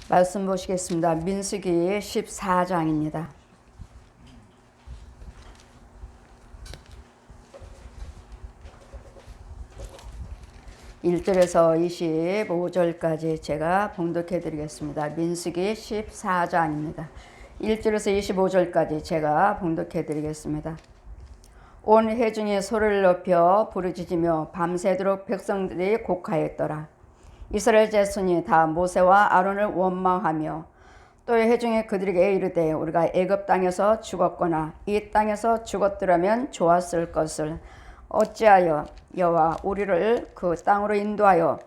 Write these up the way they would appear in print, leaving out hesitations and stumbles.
말씀 보시겠습니다. 민수기 14장입니다. 1절에서 25절까지 제가 봉독해 드리겠습니다. 민수기 14장입니다. 1절에서 25절까지 제가 봉독해 드리겠습니다. 온 회중이 소리를 높여 부르짖으며 밤새도록 백성들이 곡하였더라. 이스라엘 자손이 다 모세와 아론을 원망하며 또 회중이 그들에게 이르되 우리가 애굽 땅에서 죽었거나 이 땅에서 죽었더라면 좋았을 것을 어찌하여 여호와 우리를 그 땅으로 인도하여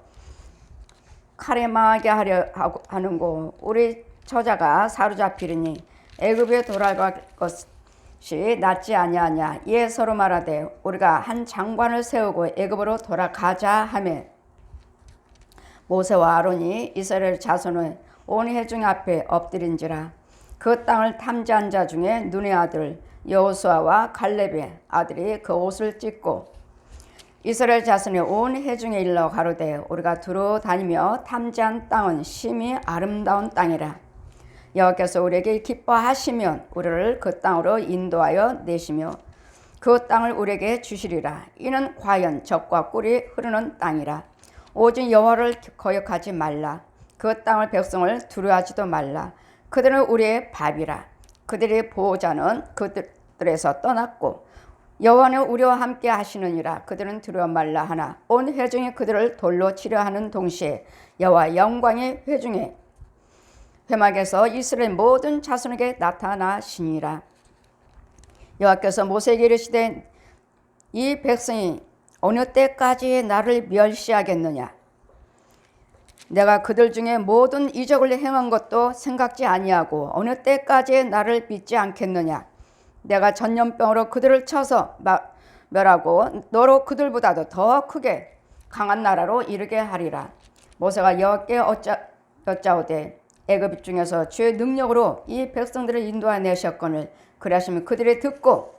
칼에 망하게 하려 하는고. 우리 처자가 사로잡히리니 애굽에 돌아갈 것이 낫지 아니하냐. 이에 서로 말하되 우리가 한 장관을 세우고 애굽으로 돌아가자 하매 모세와 아론이 이스라엘 자손의 온 회중 앞에 엎드린지라. 그 땅을 탐지한 자 중에 눈의 아들 여호수아와 갈렙의 아들이 그 옷을 찢고 이스라엘 자손의 온 회중에 일러 가로되 우리가 두루 다니며 탐지한 땅은 심히 아름다운 땅이라. 여호와께서 우리에게 기뻐하시면 우리를 그 땅으로 인도하여 내시며 그 땅을 우리에게 주시리라. 이는 과연 젖과 꿀이 흐르는 땅이라. 오직 여호와를 거역하지 말라. 그 땅을 백성을 두려워하지도 말라. 그들은 우리의 밥이라. 그들의 보호자는 그들에서 떠났고 여호와는 우리와 함께 하시느니라. 그들은 두려워 말라 하나 온 회중이 그들을 돌로 치려 하는 동시에 여호와 영광이 회중의 회막에서 이스라엘 모든 자손에게 나타나시니라. 여호와께서 모세에게 이르시되 이 백성이 어느 때까지 나를 멸시하겠느냐. 내가 그들 중에 모든 이적을 행한 것도 생각지 아니하고 어느 때까지 나를 믿지 않겠느냐. 내가 전염병으로 그들을 쳐서 멸하고 너로 그들보다도 더 크게 강한 나라로 이르게 하리라. 모세가 여호와께 여짜오되 애굽 중에서 주의 능력으로 이 백성들을 인도하내셨거늘 그리하시면 그들이 듣고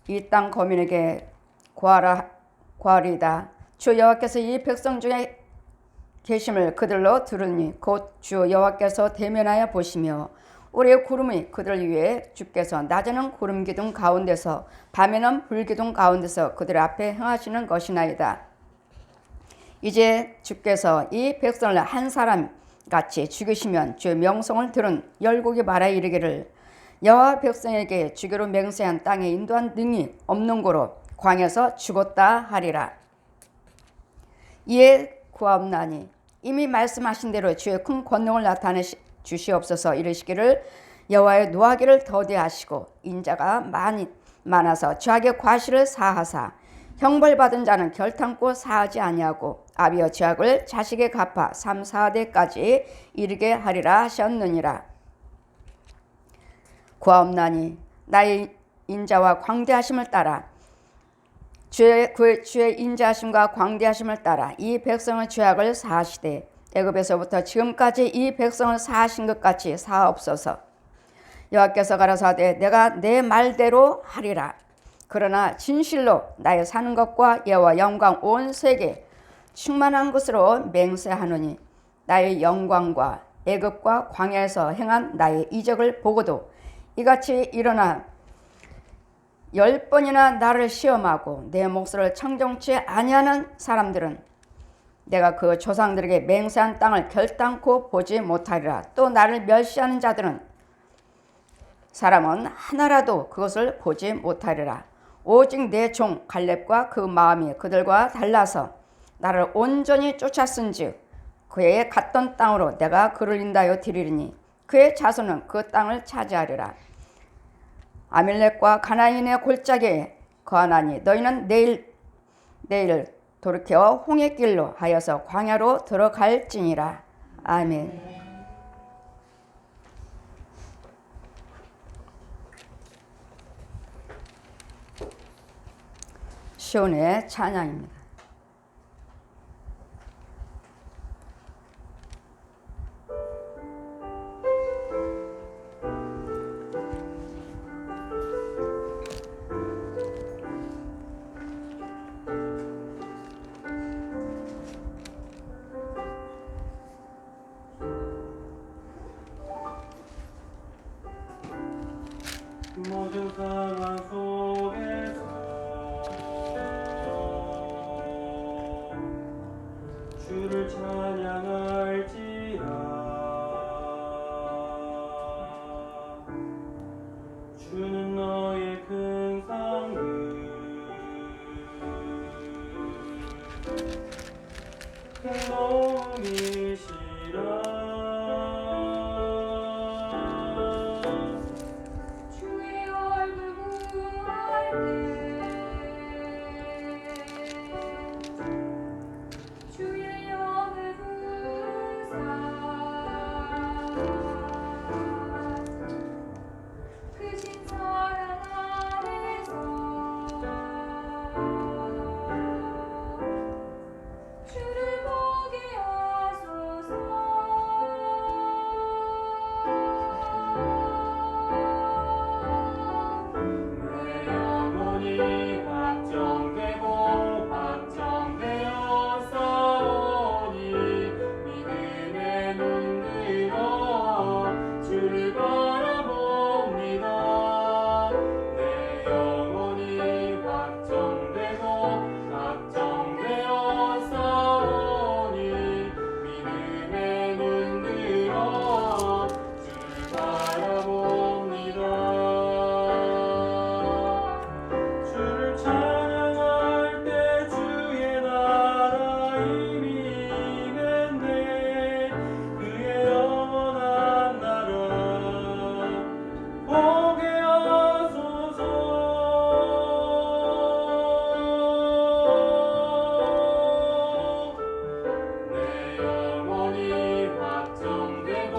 이 땅 거민에게 고하리이다. 주 여호와께서 이 백성 중에 계심을 그들로 들으니 곧 주 여호와께서 대면하여 보시며 우리의 구름이 그들 위에 주께서 낮에는 구름 기둥 가운데서 밤에는 불 기둥 가운데서 그들 앞에 행하시는 것이나이다. 이제 주께서 이 백성을 한 사람 같이 죽이시면 주의 명성을 들은 열국이 말하 이르기를 여호와 백성에게 주기로 맹세한 땅에 인도한 능이 없는 고로 광에서 죽었다 하리라. 이에 구하옵나니 이미 말씀하신 대로 주의 큰 권능을 나타내 주시옵소서. 이르시기를 여호와의 노하기를 더디하시고 인자가 많아서 죄악의 과실을 사하사 형벌받은 자는 결탄코 사하지 아니하고 아비의 죄악을 자식에 갚아 3, 4대까지 이르게 하리라 하셨느니라. 구하옵나니 나의 인자와 광대하심을 따라 주의 인자하심과 광대하심을 따라 이 백성의 죄악을 사하시되 애굽에서부터 지금까지 이 백성을 사하신 것 같이 사옵소서. 여호와께서 가라사대 내가 내 말대로 하리라. 그러나 진실로 나의 사는 것과 여호와 영광 온 세계 충만한 것으로 맹세하노니 나의 영광과 애굽과 광야에서 행한 나의 이적을 보고도 이같이 일어나 10번이나 나를 시험하고 내 목소리를 청정치 아니하는 사람들은 내가 그 조상들에게 맹세한 땅을 결단코 보지 못하리라. 또 나를 멸시하는 자들은 사람은 하나라도 그것을 보지 못하리라. 오직 내 종 갈렙과 그 마음이 그들과 달라서 나를 온전히 쫓았은즉 그의 갔던 땅으로 내가 그를 인도하여 드리리니 그의 자손은 그 땅을 차지하리라. 아밀렉과 가나안의 골짜기에 거하나니 너희는 내일 돌이켜 홍해 길로 하여서 광야로 들어갈지니라. 아멘. 시온의 찬양입니다. 모든 상황 속에서 주를 찬양할지라. 주는 너의 큰 상급 큰 도움이시라. 주의 얼굴 구할 때 주의 영을 부사 크신 사랑 안에서 주를 보게 하소서. 내 영혼이 확정되고 확정되어 싸우니 믿음의 눈 들어 주를 바라봅니다. 내 영혼이 확정되고 확정되어 싸우니 믿음의 눈 들어 주를 바라봅니다. 주를 찬양할 때 주의 나라 이미 임했네. 그의 영원한 나라 보게 하소서. 내 영혼이 확정되고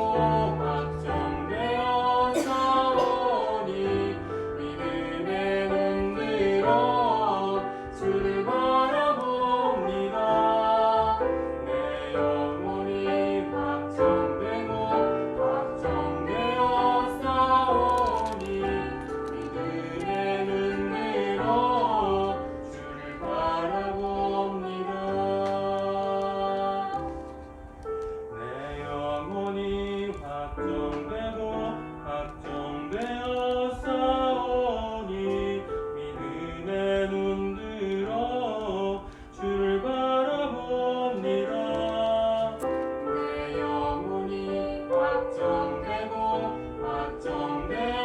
확정되어 싸우니 믿음의 눈 들어 주를 바라봅니다. 내 영혼이 확정되고 확정되어 싸우니 믿음의 눈 들어 주를 바라봅니다. 내 영혼이 확정되고 확정되어 싸우니 믿음의 눈 들어 주를 바라봅니다. 내 영혼이 확정되고 확정되어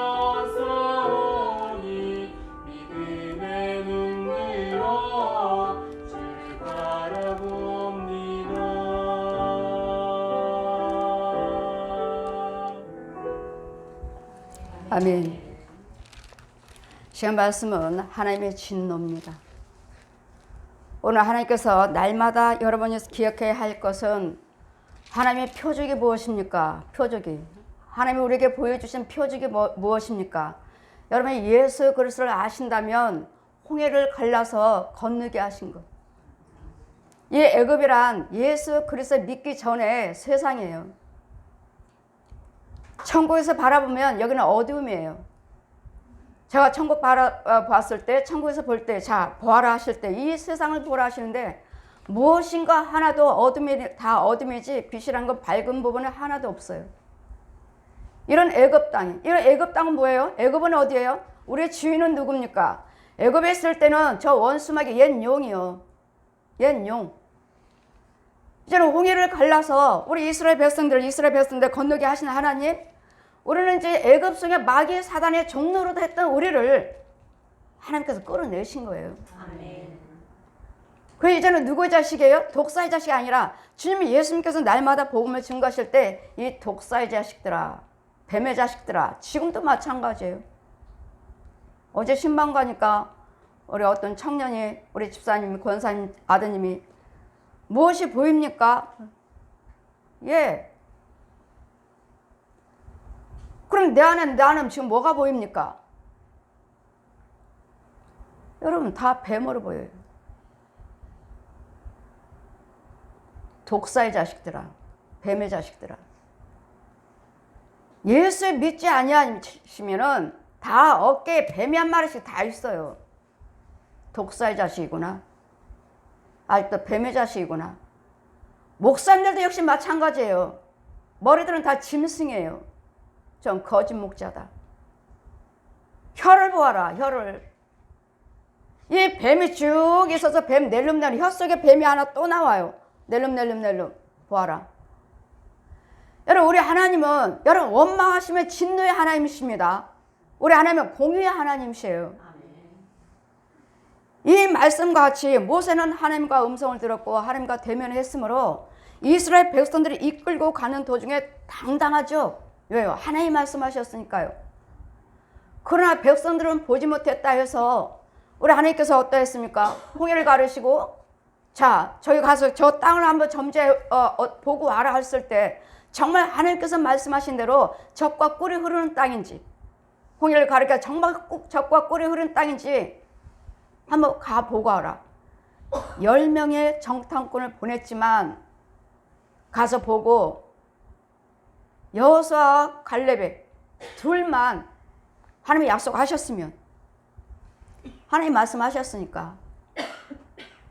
싸우니 믿음의 눈 들어 주를 바라봅니다. 아멘. 시간 말씀은 하나님의 진노입니다. 오늘 하나님께서 날마다 여러분이 기억해야 할 것은 하나님의 표적이 무엇입니까? 표적이. 하나님이 우리에게 보여주신 표적이 무엇입니까? 여러분이 예수 그리스도를 아신다면 홍해를 갈라서 건너게 하신 것. 이 애굽이란 예수 그리스도 믿기 전에 세상이에요. 천국에서 바라보면 여기는 어두움이에요. 제가 천국 봤을 때, 천국에서 볼 때, 자, 보아라 하실 때, 이 세상을 보라 하시는데, 무엇인가 하나도 다 어둠이지, 빛이란 건 밝은 부분은 하나도 없어요. 이런 애굽 땅, 이런 애굽 땅은 뭐예요? 애굽은 어디예요? 우리의 주인은 누굽니까? 애굽에 있을 때는 저 원수막이 옛 용이요. 옛 용. 이제는 홍해를 갈라서 우리 이스라엘 백성들 건너게 하시는 하나님, 우리는 이제 애굽 속에 마귀 사단의 종로로 했던 우리를 하나님께서 끌어내신 거예요. 아멘. 그 이제는 누구의 자식이에요? 독사의 자식이 아니라 주님이 예수님께서 날마다 복음을 증거하실 때 이 독사의 자식들아, 뱀의 자식들아, 지금도 마찬가지예요. 어제 신방 가니까 우리 어떤 청년이, 우리 집사님, 권사님 아드님이 무엇이 보입니까? 예. 그럼 내 안에 지금 뭐가 보입니까? 여러분 다 뱀으로 보여요. 독사의 자식들아, 뱀의 자식들아. 예수를 믿지 아니하시면은 다 어깨에 뱀이 한 마리씩 다 있어요. 독사의 자식이구나. 아직도 뱀의 자식이구나. 목사님들도 역시 마찬가지예요. 머리들은 다 짐승이에요. 전 거짓 목자다. 혀를 보아라. 혀를. 이 뱀이 쭉 있어서 뱀 낼름낼름 혀 속에 뱀이 하나 또 나와요. 낼름낼름 보아라. 여러분, 우리 하나님은 여러분 원망하시면 진노의 하나님이십니다. 우리 하나님은 공의의 하나님이세요. 이 말씀과 같이 모세는 하나님과 음성을 들었고 하나님과 대면을 했으므로 이스라엘 백성들이 이끌고 가는 도중에 당당하죠. 왜요? 하나님 말씀하셨으니까요. 그러나 백성들은 보지 못했다 해서 우리 하나님께서 어떠했습니까? 홍해를 가르시고 자, 저기 가서 저 땅을 한번 보고 와라 했을 때 정말 하나님께서 말씀하신 대로 젖과 꿀이 흐르는 땅인지, 홍해를 가르쳐 정말 젖과 꿀이 흐르는 땅인지 한번 가보고 와라. 10명의 정탐꾼을 보냈지만 가서 보고 여호수아와 갈렙의 둘만 하나님이 약속하셨으면, 하나님 말씀하셨으니까.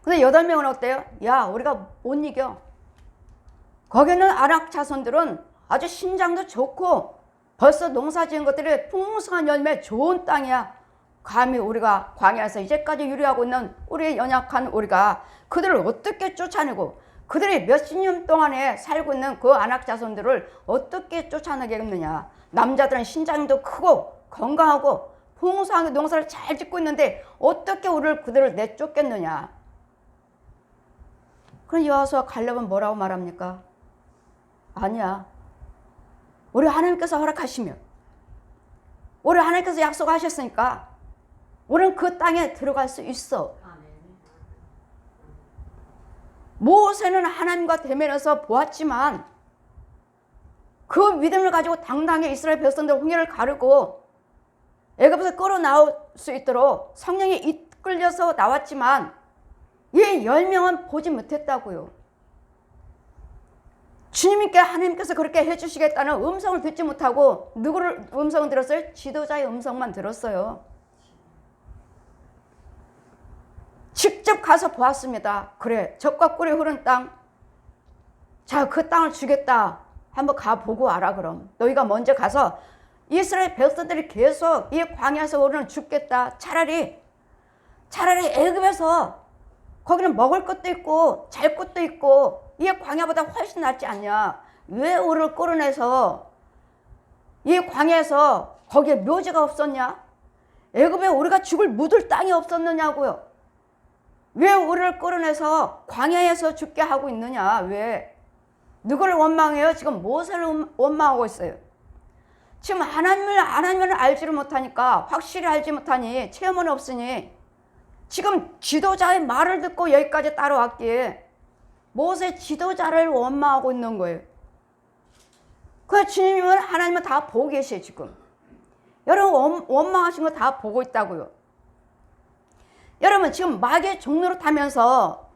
근데 8명은 어때요? 야, 우리가 못 이겨. 거기는 아낙 자손들은 아주 신장도 좋고 벌써 농사 지은 것들이 풍성한 열매 좋은 땅이야. 감히 우리가 광야에서 이제까지 유리하고 있는 우리의 연약한 우리가 그들을 어떻게 쫓아내고 그들이 몇십 년 동안에 살고 있는 그 아낙 자손들을 어떻게 쫓아내겠느냐. 남자들은 신장도 크고 건강하고 풍성하게 농사를 잘 짓고 있는데 어떻게 그들을 내쫓겠느냐. 그럼 여호수아 갈렙은 뭐라고 말합니까? 아니야. 우리 하나님께서 허락하시면, 우리 하나님께서 약속하셨으니까 우리는 그 땅에 들어갈 수 있어. 모세는 하나님과 대면해서 보았지만 그 믿음을 가지고 당당히 이스라엘 백성들 홍해를 가르고 애굽에서 끌어 나올 수 있도록 성령이 이끌려서 나왔지만 이 10명은 보지 못했다고요. 주님께 하나님께서 그렇게 해주시겠다는 음성을 듣지 못하고 누구를 음성을 들었어요? 지도자의 음성만 들었어요. 직접 가서 보았습니다. 그래, 젖과 꿀이 흐른 땅. 자, 그 땅을 주겠다. 한번 가보고 와라. 그럼 너희가 먼저 가서 이스라엘 백성들이 계속 이 광야에서 우리는 죽겠다. 차라리 애굽에서 거기는 먹을 것도 있고 잘 것도 있고 이 광야보다 훨씬 낫지 않냐. 왜 우리를 끌어내서 이 광야에서 거기에 묘지가 없었냐. 애굽에 우리가 죽을 묻을 땅이 없었느냐고요. 왜 우리를 끌어내서 광야에서 죽게 하고 있느냐. 왜? 누구를 원망해요? 지금 모세를 원망하고 있어요. 지금 하나님을 알지를 못하니까, 확실히 알지 못하니, 체험은 없으니 지금 지도자의 말을 듣고 여기까지 따라왔기에 모세 지도자를 원망하고 있는 거예요. 그래서 주님은 하나님은 다 보고 계세요. 지금 여러분 원망하신 거 다 보고 있다고요. 여러분 지금 마귀의 종로를 타면서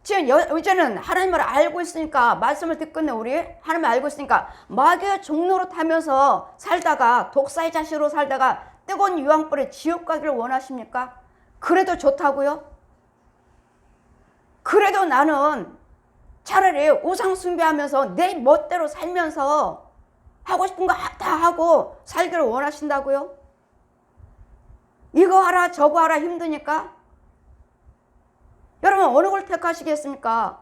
지금 이제는 하나님을 알고 있으니까, 말씀을 듣고 있는 우리 하나님을 알고 있으니까 마귀의 종로로 타면서 살다가 독사의 자식으로 살다가 뜨거운 유황불에 지옥 가기를 원하십니까? 그래도 좋다고요? 그래도 나는 차라리 우상 숭배하면서 내 멋대로 살면서 하고 싶은 거 다 하고 살기를 원하신다고요? 이거 하라 저거 하라 힘드니까? 여러분 어느 걸 택하시겠습니까?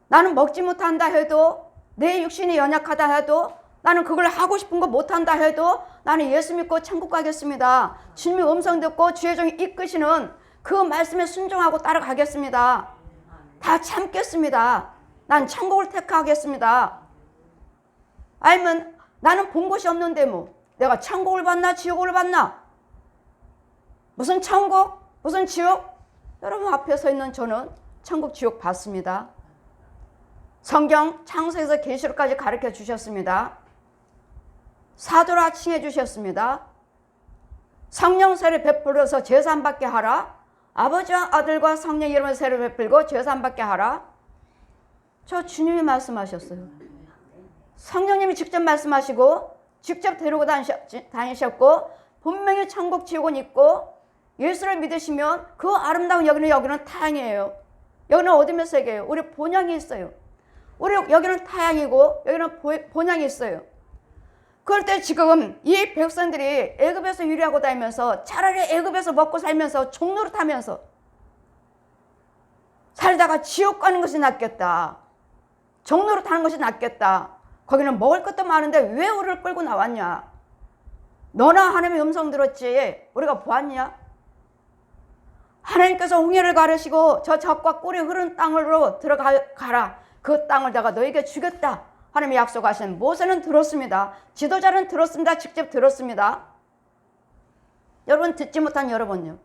나는 먹지 못한다 해도, 내 육신이 연약하다 해도, 나는 그걸 하고 싶은 거 못한다 해도 나는 예수 믿고 천국 가겠습니다. 주님의 음성 듣고 주의 종이 이끄시는 그 말씀에 순종하고 따라가겠습니다. 다 참겠습니다. 난 천국을 택하겠습니다. 아니면 나는 본 곳이 없는데 뭐 내가 천국을 봤나 지옥을 봤나? 무슨 천국? 무슨 지옥? 여러분 앞에 서 있는 저는 천국 지옥 봤습니다. 성경 창세에서 계시록까지 가르쳐 주셨습니다. 사도라 칭해 주셨습니다. 성령 세례 베풀어서 제사 받게 하라. 아버지와 아들과 성령 이름으로 세례 베풀고 제사 받게 하라. 저 주님이 말씀하셨어요. 성령님이 직접 말씀하시고 직접 데리고 다니셨고 분명히 천국 지옥은 있고 예수를 믿으시면 그 아름다운 여기는 타향이에요. 여기는 어둠의 세계예요. 우리 본향이 있어요. 우리 여기는 타향이고 여기는 본향이 있어요. 그럴 때 지금 이 백성들이 애굽에서 유리하고 다니면서 차라리 애굽에서 먹고 살면서 종노릇하면서 살다가 지옥 가는 것이 낫겠다. 종노릇하는 것이 낫겠다. 거기는 먹을 것도 많은데 왜 우리를 끌고 나왔냐? 너나 하나님의 음성 들었지 우리가 보았냐? 하나님께서 홍해를 가르시고 저 젖과 꿀이 흐르는 땅으로 들어가라. 그 땅을 내가 너에게 주겠다. 하나님의 약속하신 모세는 들었습니다. 지도자는 들었습니다. 직접 들었습니다. 여러분 듣지 못한 여러분요.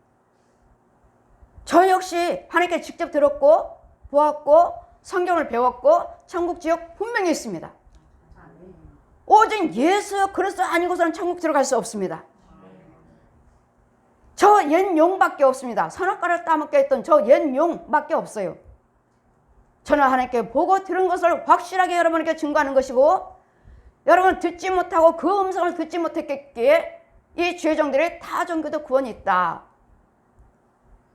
저 역시 하나님께 직접 들었고 보았고 성경을 배웠고 천국 지옥 분명히 있습니다. 오직 예수 그리스도 아니고서는 천국 들어갈 수 없습니다. 저 옛 용밖에 없습니다. 선악과를 따먹게 했던 저 옛 용밖에 없어요. 저는 하나님께 보고 들은 것을 확실하게 여러분에게 증거하는 것이고 여러분 듣지 못하고 그 음성을 듣지 못했기에 이 죄종들의 타 종교도 구원이 있다.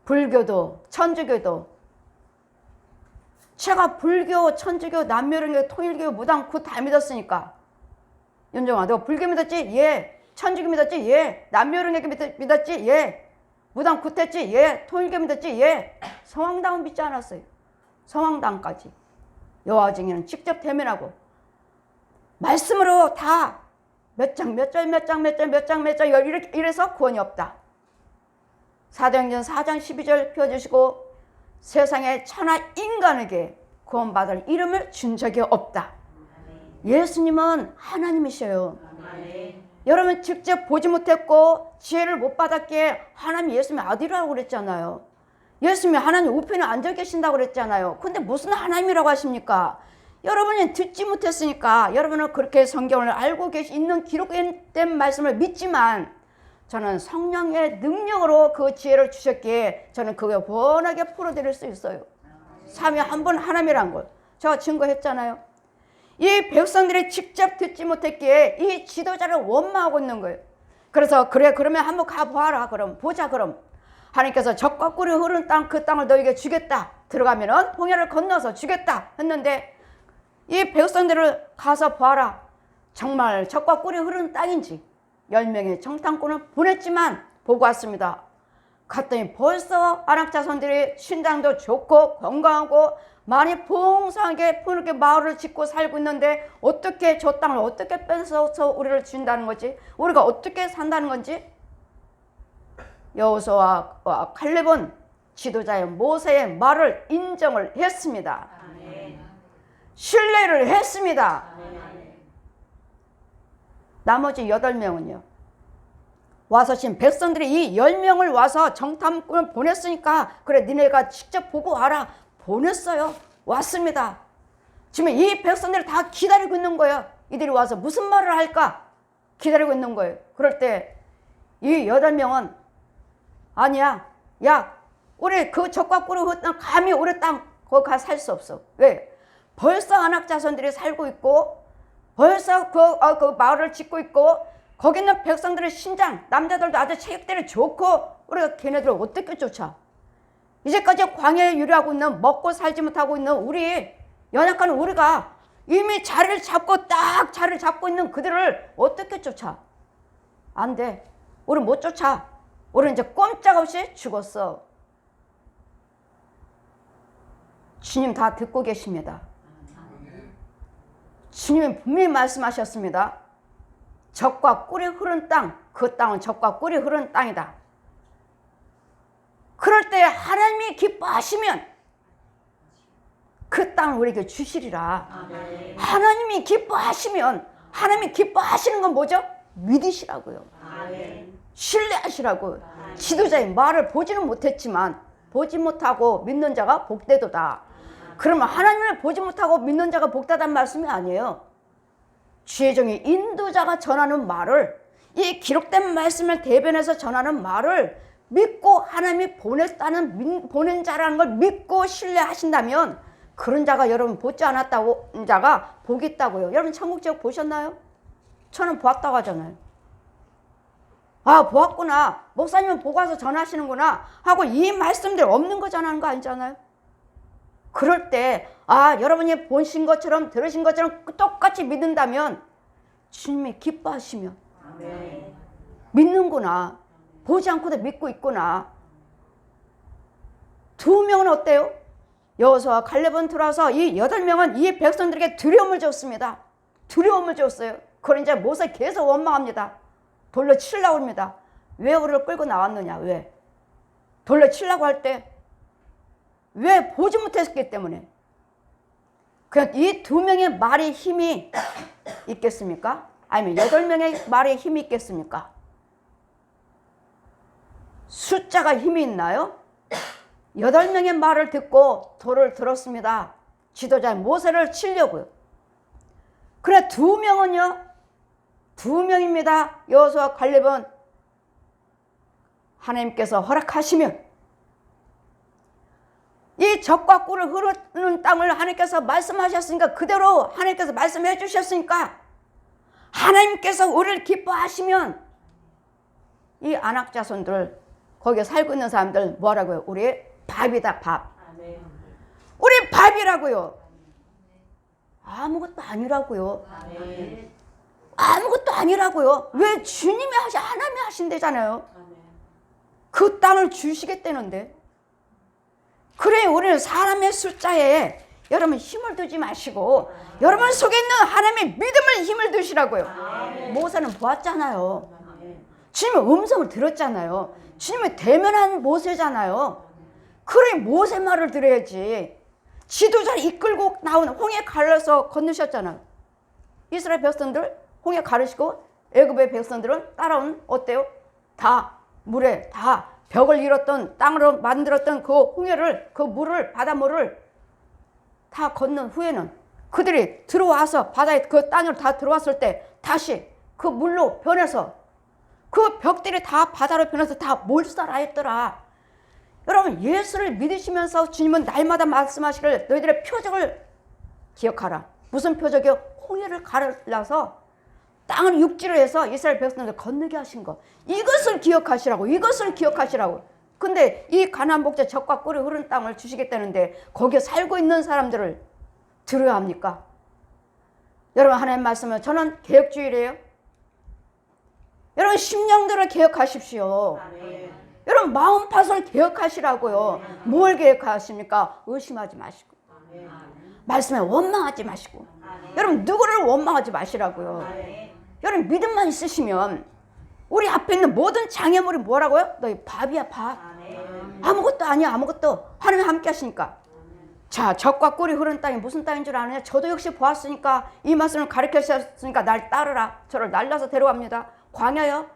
불교도 천주교도 제가 불교, 천주교, 남묘론교, 통일교, 무당 다 믿었으니까 윤정아 너 불교 믿었지? 예. 천주교 믿었지? 예. 남묘론교 믿었지? 예. 무당 굿했지? 예. 통일교 믿었지? 예. 성황당은 믿지 않았어요. 성황당까지 여호와 증인은 직접 대면하고 말씀으로 다 몇 장 이래서 구원이 없다. 사도행전 4장 12절 펴주시고 세상에 천하 인간에게 구원받을 이름을 준 적이 없다. 예수님은 하나님이셔요. 여러분 직접 보지 못했고 지혜를 못 받았기에 하나님 예수님의 아들이라고 그랬잖아요. 예수님이 하나님 우편에 앉아 계신다고 그랬잖아요. 근데 무슨 하나님이라고 하십니까? 여러분이 듣지 못했으니까 여러분은 그렇게 성경을 알고 있는 기록된 말씀을 믿지만 저는 성령의 능력으로 그 지혜를 주셨기에 저는 그게 원하게 풀어드릴 수 있어요. 삼위 한 분 하나님이란 걸 제가 증거했잖아요. 이 백성들이 직접 듣지 못했기에 이 지도자를 원망하고 있는 거예요. 그래서 그래 그러면 한번 가보아라. 그럼 보자. 그럼 하나님께서 젖과 꿀이 흐르는 땅 그 땅을 너에게 주겠다. 들어가면은 홍해를 건너서 주겠다 했는데 이 백성들을 가서 보아라. 정말 젖과 꿀이 흐르는 땅인지 10명의 정탐꾼을 보냈지만 보고 왔습니다. 갔더니 벌써 안악자손들이 신장도 좋고 건강하고 많이 풍성하게 푸르게 마을을 짓고 살고 있는데 어떻게 저 땅을 어떻게 뺏어서 우리를 준다는 거지? 우리가 어떻게 산다는 건지? 여호수아와 갈렙은 지도자의 모세의 말을 인정을 했습니다. 신뢰를 했습니다. 나머지 8명은요. 와서 지금 백성들이 이 10명을 와서 정탐꾼을 보냈으니까 그래 니네가 직접 보고 와라. 보냈어요. 왔습니다. 지금 이 백성들이 다 기다리고 있는 거예요. 이들이 와서 무슨 말을 할까 기다리고 있는 거예요. 그럴 때 이 8명은 아니야. 야 우리 그 젖과 꿀이 흐르는 감히 우리 땅 거기 가서 살 수 없어. 왜? 벌써 안악자손들이 살고 있고 벌써 그 마을을 짓고 있고 거기 있는 백성들의 신장 남자들도 아주 체격들이 좋고 우리가 걔네들을 어떻게 쫓아? 이제까지 광야에 유리하고 있는 먹고 살지 못하고 있는 우리 연약한 우리가 이미 자리를 잡고 딱 자리를 잡고 있는 그들을 어떻게 쫓아? 안 돼. 우리 못 쫓아. 우리는 이제 꼼짝없이 죽었어. 주님 다 듣고 계십니다. 주님이 분명히 말씀하셨습니다. 젖과 꿀이 흐르는 땅, 그 땅은 젖과 꿀이 흐르는 땅이다. 그럴 때 하나님이 기뻐하시면 그 땅을 우리에게 주시리라. 아멘. 하나님이 기뻐하시면 하나님이 기뻐하시는 건 뭐죠? 믿으시라고요. 아멘. 신뢰하시라고. 아멘. 지도자의 말을 보지는 못했지만 보지 못하고 믿는 자가 복되도다. 그러면 하나님을 보지 못하고 믿는 자가 복되다는 말씀이 아니에요. 주의 종이 인도자가 전하는 말을 이 기록된 말씀을 대변해서 전하는 말을 믿고 하나님이 보낸 자라는 걸 믿고 신뢰하신다면 그런 자가 여러분 보지 않았다고 자가 복이 있다고요. 여러분 천국 지옥 보셨나요? 저는 보았다고 하잖아요. 아 보았구나. 목사님은 보고 와서 전하시는구나 하고 이 말씀들 없는 거 전하는 거 아니잖아요. 그럴 때 아 여러분이 보신 것처럼 들으신 것처럼 똑같이 믿는다면 주님이 기뻐하시며 믿는구나. 보지 않고도 믿고 있구나. 두 명은 어때요? 여호수아와 갈렙은 들어와서 이 8명은 이 백성들에게 두려움을 줬습니다. 두려움을 줬어요. 그런 이제 모세 계속 원망합니다. 돌로 치려고 합니다. 왜 우리를 끌고 나왔느냐? 왜? 돌로 치려고 할 때 왜 보지 못했기 때문에. 그냥 이 2명의 말이 힘이 있겠습니까? 아니면 8명의 말에 힘이 있겠습니까? 숫자가 힘이 있나요? 8명의 말을 듣고 돌을 들었습니다. 지도자 모세를 치려고요. 그래 2명은요. 2명입니다. 여호수아와 갈렙은 하나님께서 허락하시면 이 젖과 꿀을 흐르는 땅을 하나님께서 말씀하셨으니까 그대로 하나님께서 말씀해 주셨으니까 하나님께서 우리를 기뻐하시면 이 안악 자손들 거기에 살고 있는 사람들 뭐라고요? 우리 밥이다 밥. 우리 밥이라고요. 아무것도 아니라고요. 아무것도 아니라고요. 왜 주님이 하나님이 하신대잖아요. 그 땅을 주시겠다는데. 그래 우리는 사람의 숫자에 여러분 힘을 두지 마시고 여러분 속에 있는 하나님의 믿음을 힘을 두시라고요. 모세는 보았잖아요. 주님의 음성을 들었잖아요. 주님의 대면한 모세잖아요. 그래 모세 말을 들어야지. 지도자를 이끌고 나온 홍해 갈라서 건너셨잖아요. 이스라엘 백성들 홍해 가르시고 애굽의 백성들은 따라온 어때요? 다 물에 다 벽을 이뤘던 땅으로 만들었던 그 홍해를 그 물을 바닷물을 다 건넌 후에는 그들이 들어와서 바다에 그 땅으로 다 들어왔을 때 다시 그 물로 변해서 그 벽들이 다 바다로 변해서 다 몰살하 했더라. 여러분 예수를 믿으시면서 주님은 날마다 말씀하시길 너희들의 표적을 기억하라. 무슨 표적이요? 홍해를 갈라서 땅을 육지로 해서 이스라엘 백성들 건너게 하신 거. 이것을 기억하시라고. 이것을 기억하시라고. 근데 이 가나안 복제 젖과 꿀이 흐르는 땅을 주시겠다는데 거기에 살고 있는 사람들을 들어야 합니까? 여러분 하나님 말씀은 저는 개혁주의래요. 여러분 심령들을 개혁하십시오. 여러분 마음파손을 개혁하시라고요. 뭘 개혁하십니까? 의심하지 마시고 말씀에 원망하지 마시고 여러분 누구를 원망하지 마시라고요. 여러분 믿음만 있으시면 우리 앞에 있는 모든 장애물이 뭐라고요? 너희 밥이야 밥. 아무것도 아니야 아무것도. 하나님 함께 하시니까. 자 젖과 꿀이 흐르는 땅이 무슨 땅인 줄 아느냐? 저도 역시 보았으니까 이 말씀을 가르쳐주셨으니까 날 따르라. 저를 날라서 데려갑니다. 광야요.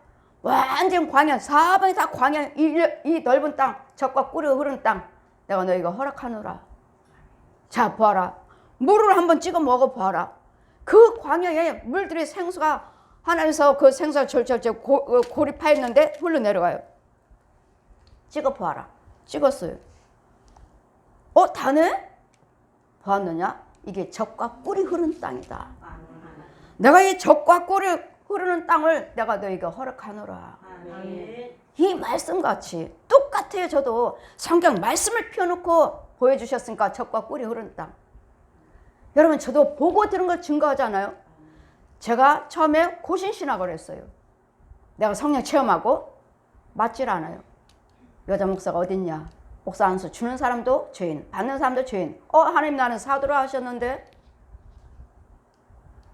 완전 광야. 사방이 다 광야. 이 넓은 땅 젖과 꿀이 흐르는 땅 내가 너희가 허락하노라. 자 보아라. 물을 한번 찍어 먹어보아라. 그 광야에 물들이 생수가 하나에서 그 생수가 절절절 골이 파있는데 흘러내려가요. 찍어보아라. 찍었어요. 다네? 보았느냐? 이게 젖과 꿀이 흐르는 땅이다. 내가 이 젖과 꿀이 흐르는 땅을 내가 너희가 허락하노라. 이 말씀같이 똑같아요. 저도 성경 말씀을 펴놓고 보여주셨으니까 젖과 꿀이 흐르는 땅. 여러분 저도 보고 들은 걸 증거하잖아요. 제가 처음에 고신신학을 했어요. 내가 성령 체험하고 맞질 않아요. 여자 목사가 어딨냐. 목사 안수 주는 사람도 죄인, 받는 사람도 죄인. 하나님 나는 사도로 하셨는데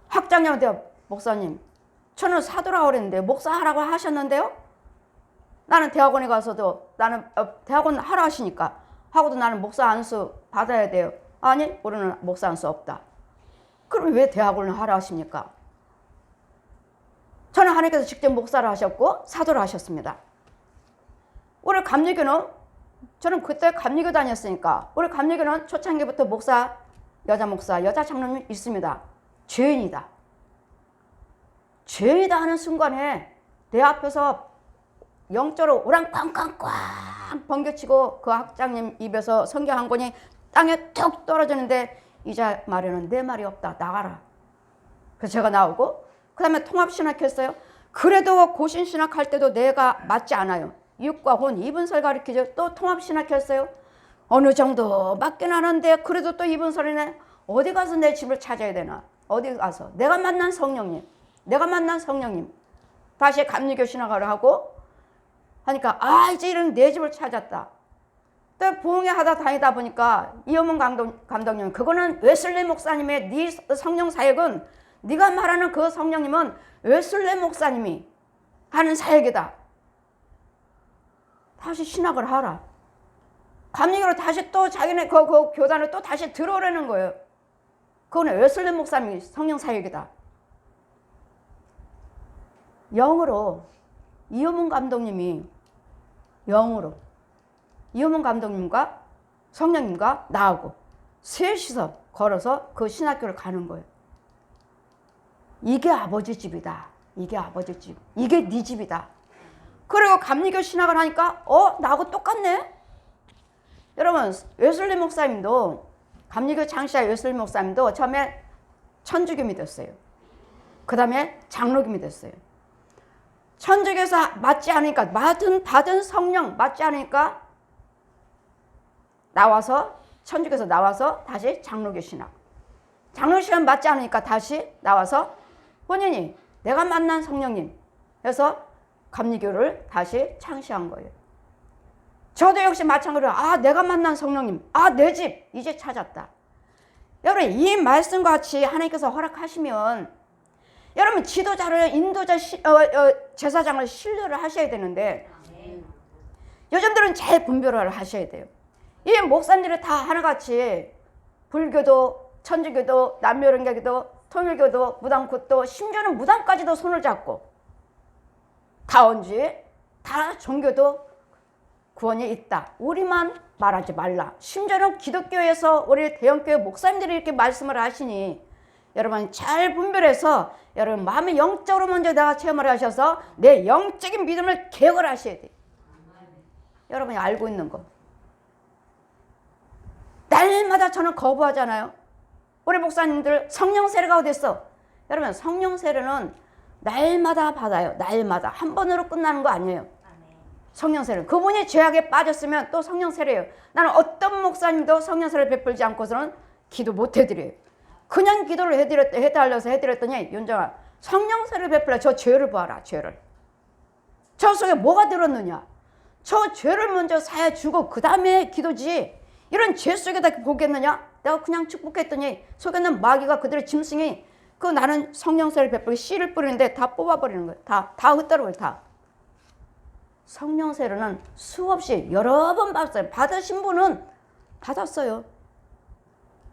학장님한테 목사님 저는 사도라고 그랬는데 목사하라고 하셨는데요. 나는 대학원에 가서도 나는 대학원 하라 하시니까 하고도 나는 목사 안수 받아야 돼요. 아니 우리는 목사 안수 없다. 그럼 왜 대학원을 하라 하십니까? 저는 하나님께서 직접 목사를 하셨고 사도를 하셨습니다. 우리 감리교는 저는 그때 감리교 다녔으니까 우리 감리교는 초창기부터 목사, 여자 장로님 있습니다. 죄인이다. 죄인이다 하는 순간에 내 앞에서 영적으로 오랑꽝꽝꽝 번개치고 그 학장님 입에서 성경 한 권이 땅에 툭 떨어지는데 이제 말에는 내 말이 없다. 나가라. 그래서 제가 나오고 그 다음에 통합신학했어요. 그래도 고신신학할 때도 내가 맞지 않아요. 육과 혼, 이분설 가르치죠. 또 통합신학했어요. 어느 정도 맞긴 하는데 그래도 또 이분설이네. 어디 가서 내 집을 찾아야 되나? 어디 가서 내가 만난 성령님 내가 만난 성령님. 다시 감리교 신학을 하고 하니까 이제 이런 내 집을 찾았다. 또 부흥회 하다 다니다 보니까 이효문 감독님, 그거는 웨슬리 목사님의 네 성령 사역은, 네가 말하는 그 성령님은 웨슬리 목사님이 하는 사역이다. 다시 신학을 하라. 감리교로 다시 또 자기네 그 교단을 또 다시 들어오라는 거예요. 그거는 웨슬리 목사님이 성령 사역이다. 영으로 이효문 감독님이 영으로 이효문 감독님과 성령님과 나하고 셋이서 걸어서 그 신학교를 가는 거예요. 이게 아버지 집이다. 이게 아버지 집. 이게 네 집이다. 그리고 감리교 신학을 하니까 나하고 똑같네. 여러분, 웨슬리 목사님도, 감리교 창시자 웨슬리 목사님도 처음에 천주교 믿었어요. 그 다음에 장로교 믿었어요. 천주교에서 맞지 않으니까, 받은 성령 맞지 않으니까 나와서, 천주교에서 나와서 다시 장로교 신학. 장로교 신학 맞지 않으니까 다시 나와서 본인이 내가 만난 성령님 해서 감리교를 다시 창시한 거예요. 저도 역시 마찬가지로 내가 만난 성령님, 내 집 이제 찾았다. 여러분, 이 말씀과 같이 하나님께서 허락하시면 여러분 지도자를, 인도자, 제사장을 신뢰를 하셔야 되는데 요즘들은 잘 분별을 하셔야 돼요. 이 목사님들이 다 하나같이 불교도, 천주교도, 남묘론교도, 통일교도, 무당굿도, 심지어는 무당까지도 손을 잡고 다원주의, 다 종교도 구원이 있다. 우리만 말하지 말라. 심지어는 기독교에서 우리 대형교회 목사님들이 이렇게 말씀을 하시니 여러분 잘 분별해서 여러분 마음의 영적으로 먼저 내가 체험을 하셔서 내 영적인 믿음을 개혁을 하셔야 돼요. 여러분이 알고 있는 거. 날마다 저는 거부하잖아요. 우리 목사님들 성령 세례가 어딨어? 여러분 성령 세례는 날마다 받아요. 날마다. 한 번으로 끝나는 거 아니에요. 성령 세례. 그분이 죄악에 빠졌으면 또 성령 세례예요. 나는 어떤 목사님도 성령 세례를 베풀지 않고서는 기도 못 해드려요. 그냥 기도를 해달라서 해드렸더니 윤정아 성령 세례를 베풀라. 저 죄를 봐라. 죄를. 저 속에 뭐가 들었느냐. 저 죄를 먼저 사해 주고 그 다음에 기도지. 이런 죄 속에다 보겠느냐. 내가 그냥 축복했더니 속에는 마귀가 그들의 짐승이 나는 성령 세례를 베풀고 씨를 뿌리는데 다 뽑아버리는 거예요. 다 흩어버려요. 다. 성령 세례는 수없이 여러 번 받았어요. 받으신 분은 받았어요.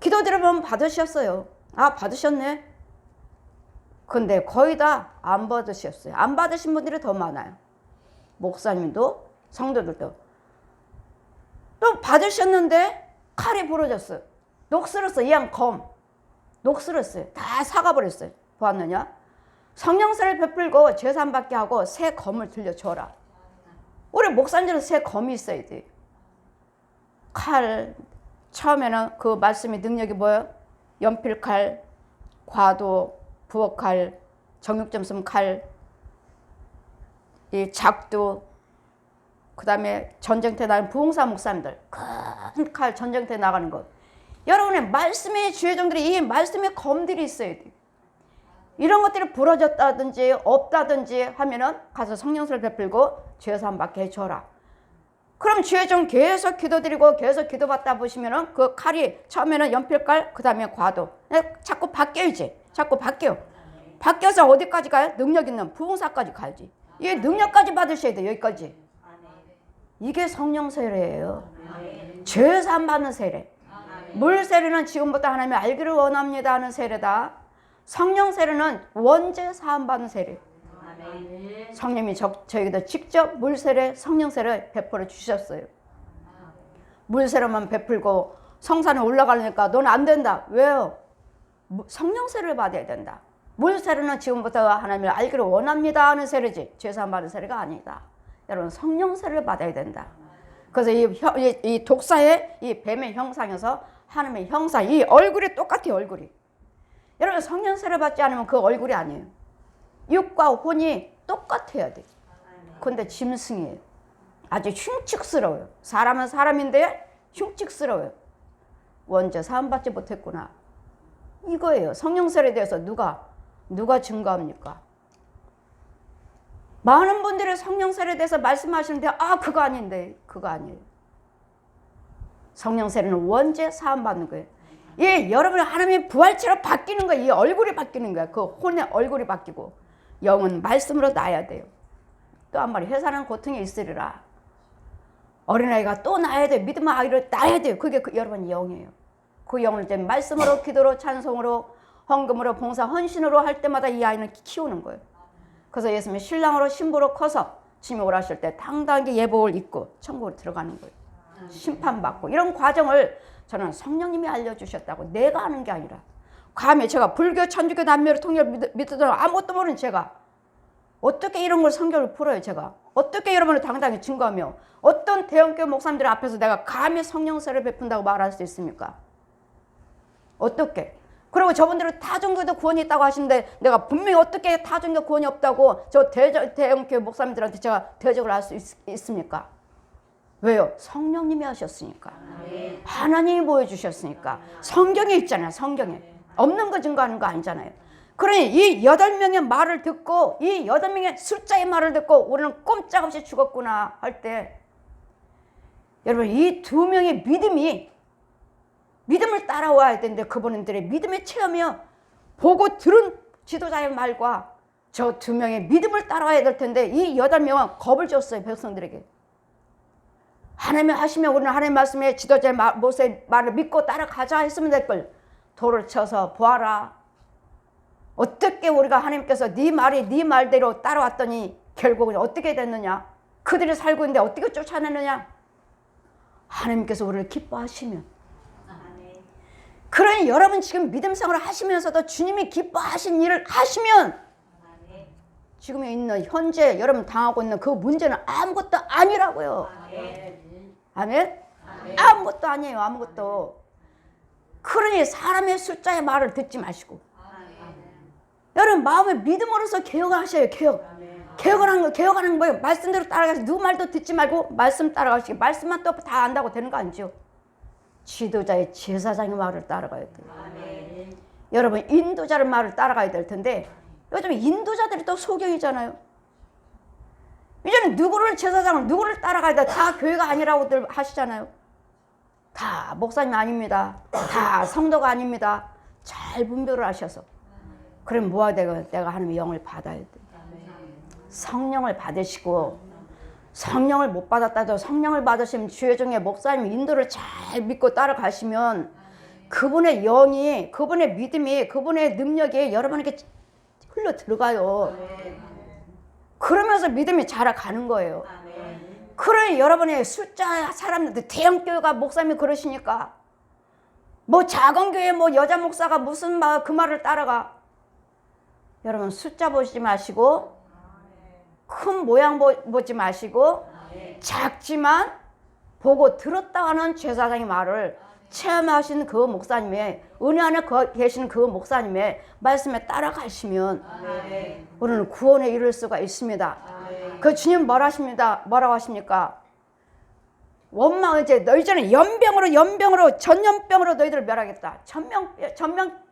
기도드려보면 받으셨어요. 받으셨네. 근데 거의 다 안 받으셨어요. 안 받으신 분들이 더 많아요. 목사님도 성도들도. 또 받으셨는데 칼이 부러졌어요. 녹슬었어요. 이양 검. 녹슬었어요. 다 사가버렸어요. 보았느냐? 성령 세례를 베풀고 제산 받게 하고 새 검을 들려줘라. 우리 목사님들은 새 검이 있어야 돼. 칼. 처음에는 그 말씀의 능력이 뭐예요? 연필칼, 과도, 부엌칼, 정육점슴 칼, 이 작두, 그 다음에 전쟁터에 나가는 부흥사 목사님들 큰 칼 전쟁터에 나가는 것. 여러분의 말씀의 주의종들이 이 말씀의 검들이 있어야 돼. 이런 것들이 부러졌다든지 없다든지 하면은 가서 성령세를 베풀고 죄사함 받게 해줘라. 그럼 주의종 계속 기도드리고 계속 기도받다 보시면은 그 칼이 처음에는 연필칼, 그 다음에 과도. 자꾸 바뀌어야지. 자꾸 바뀌어. 바뀌어서 어디까지 가요? 능력 있는 부흥사까지 가야지. 이 능력까지 받으셔야 돼요. 여기까지. 이게 성령 세례예요. 죄사함 받는 세례. 물 세례는 지금부터 하나님이 알기를 원합니다 하는 세례다. 성령 세례는 원죄 사함 받는 세례. 성령님이 저에게도 직접 물 세례, 성령 세례 베풀어 주셨어요. 물 세례만 베풀고 성산에 올라가려니까 넌 안 된다. 왜요? 성령 세례를 받아야 된다. 물 세례는 지금부터 하나님을 알기를 원합니다 하는 세례지. 죄사함 받는 세례가 아니다. 여러분 성령 세례를 받아야 된다. 그래서 이 독사의 이 뱀의 형상에서 하나님의 형상, 이 얼굴이 똑같아요. 얼굴이. 여러분 성령 세례 받지 않으면 그 얼굴이 아니에요. 육과 혼이 똑같아야 돼. 근데 짐승이에요. 아주 흉측스러워요. 사람은 사람인데 흉측스러워요. 원죄 사함 받지 못했구나. 이거예요. 성령 세례에 대해서 누가 누가 증거합니까? 많은 분들이 성령 세례에 대해서 말씀하시는데 그거 아닌데 그거 아니에요. 성령 세례는 원죄 사함 받는 거예요. 예, 여러분의 하나님의 부활체로 바뀌는 거예요. 이 얼굴이 바뀌는 거예요. 그 혼의 얼굴이 바뀌고 영은 말씀으로 나야 돼요. 또 한 마리 회사는 고통이 있으리라. 어린아이가 또 낳아야 돼요. 믿음의 아이를 낳아야 돼요. 그게 여러분 영이에요. 그 영을 이제 말씀으로 기도로 찬송으로 헌금으로 봉사 헌신으로 할 때마다 이 아이는 키우는 거예요. 그래서 예수님이 신랑으로 신부로 커서 주님이 오라실 때 당당하게 예복을 입고 천국으로 들어가는 거예요. 심판받고 이런 과정을 저는 성령님이 알려주셨다고 내가 아는 게 아니라 감히 제가 불교 천주교 남녀를 통일 믿으던 아무것도 모르는 제가 어떻게 이런 걸 성경을 풀어요. 제가 어떻게 여러분을 당당히 증거하며 어떤 대형교회 목사님들 앞에서 내가 감히 성령세를 베푼다고 말할 수 있습니까? 어떻게? 그리고 저분들은 타종교도 구원이 있다고 하시는데 내가 분명히 어떻게 타종교 구원이 없다고 저 대형교회 목사님들한테 제가 대적을 할 수 있습니까? 왜요? 성령님이 하셨으니까. 하나님이 보여주셨으니까. 성경에 있잖아요. 성경에. 없는 거 증거하는 거 아니잖아요. 그러니 이 8명의 말을 듣고 이 8명의 숫자의 말을 듣고 우리는 꼼짝없이 죽었구나 할 때 여러분 이 2명의 믿음을 따라와야 되는데 그분들의 믿음의 체험이요. 보고 들은 지도자의 말과 저 2명의 믿음을 따라와야 될 텐데 이 8명은 겁을 줬어요. 백성들에게. 하나님이 하시면 우리는 하나님 말씀에 지도자의 모세의 말을 믿고 따라가자 했으면 될 걸. 돌을 쳐서 보아라. 어떻게 우리가 하나님께서 네 말이 네 말대로 따라왔더니 결국은 어떻게 됐느냐. 그들이 살고 있는데 어떻게 쫓아내느냐. 하나님께서 우리를 기뻐하시면. 그러니 여러분 지금 믿음 생활을 하시면서도 주님이 기뻐하신 일을 하시면 지금 있는 현재 여러분 당하고 있는 그 문제는 아무것도 아니라고요. 아멘? 아무것도 아니에요. 아무것도. 그러니 사람의 숫자의 말을 듣지 마시고 여러분 마음의 믿음으로서 개혁하셔요. 개혁하는 거예요. 말씀대로 따라가서 누구 말도 듣지 말고 말씀 따라가시고 말씀만 또 다 안다고 되는 거 아니죠. 지도자의 제사장의 말을 따라가야 돼요. 여러분 인도자의 말을 따라가야 될 텐데 요즘 인도자들이 또 소경이잖아요. 이제는 누구를 제사장을 누구를 따라가야 돼. 다 교회가 아니라고들 하시잖아요. 다 목사님 아닙니다. 다 성도가 아닙니다. 잘 분별을 하셔서 그럼 뭐가 되고 내가 하나님의 영을 받아야 돼. 성령을 받으시고 성령을 못 받았다도 성령을 받으시면 주의 종의 목사님 인도를 잘 믿고 따라가시면 그분의 영이 그분의 믿음이 그분의 능력이 여러분에게 흘러 들어가요. 그러면서 믿음이 자라가는 거예요. 그러니 여러분의 숫자 사람들 대형교회가 목사님이 그러시니까 뭐 작은 교회 뭐 여자 목사가 무슨 그 말을 따라가. 여러분 숫자 보지 마시고 큰 모양 보지 마시고 작지만 보고 들었다 하는 제사장의 말을 체험하신 그 목사님의 은혜 안에 계시는 그 목사님의 말씀에 따라가시면 우리는 구원에 이를 수가 있습니다. 그 주님 뭐라고 하십니까? 원망 이제 너희들은 연병으로 전염병으로 너희들을 멸하겠다.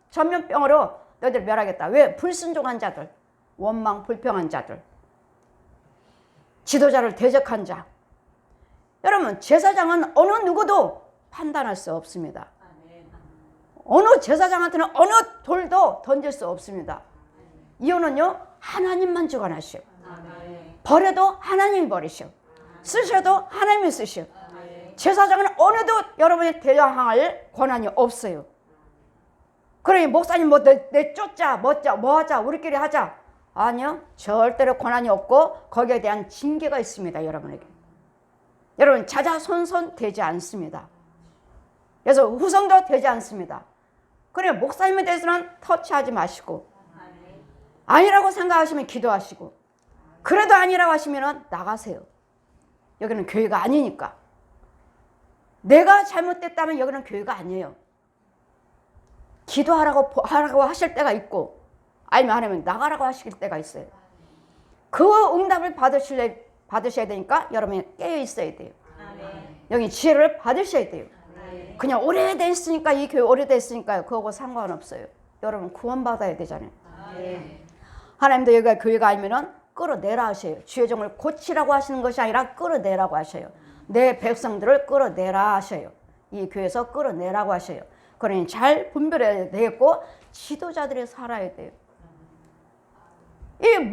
전염병으로 너희들 멸하겠다. 왜? 불순종한 자들, 원망 불평한 자들, 지도자를 대적한 자. 여러분 제사장은 어느 누구도 판단할 수 없습니다. 어느 제사장한테는 어느 돌도 던질 수 없습니다. 이유는요 하나님만 주관하시오. 버려도 하나님이 버리시오. 쓰셔도 하나님이 쓰시오. 제사장은 어느도 여러분이 대항할 권한이 없어요. 그러니 목사님 뭐 내쫓자 뭐 하자 우리끼리 하자. 아니요 절대로 권한이 없고 거기에 대한 징계가 있습니다. 여러분에게. 여러분 자자손손 되지 않습니다. 그래서 후성도 되지 않습니다. 그래 목사님에 대해서는 터치하지 마시고 아니라고 생각하시면 기도하시고 그래도 아니라고 하시면 나가세요. 여기는 교회가 아니니까. 내가 잘못됐다면 여기는 교회가 아니에요. 기도하라고 하실 때가 있고 아니면 하나님 나가라고 하실 때가 있어요. 그 응답을 받으셔야 되니까 여러분이 깨어 있어야 돼요. 여기 지혜를 받으셔야 돼요. 그냥 오래됐으니까 이 교회 오래됐으니까요. 그거하고 상관없어요. 여러분 구원받아야 되잖아요. 하나님도 여기가 교회가 아니면은 끌어내라 하셔요. 주의 종을 고치라고 하시는 것이 아니라 끌어내라고 하셔요. 내 백성들을 끌어내라 하셔요. 이 교회에서 끌어내라고 하셔요. 그러니 잘 분별해야 되겠고 지도자들이 살아야 돼요. 이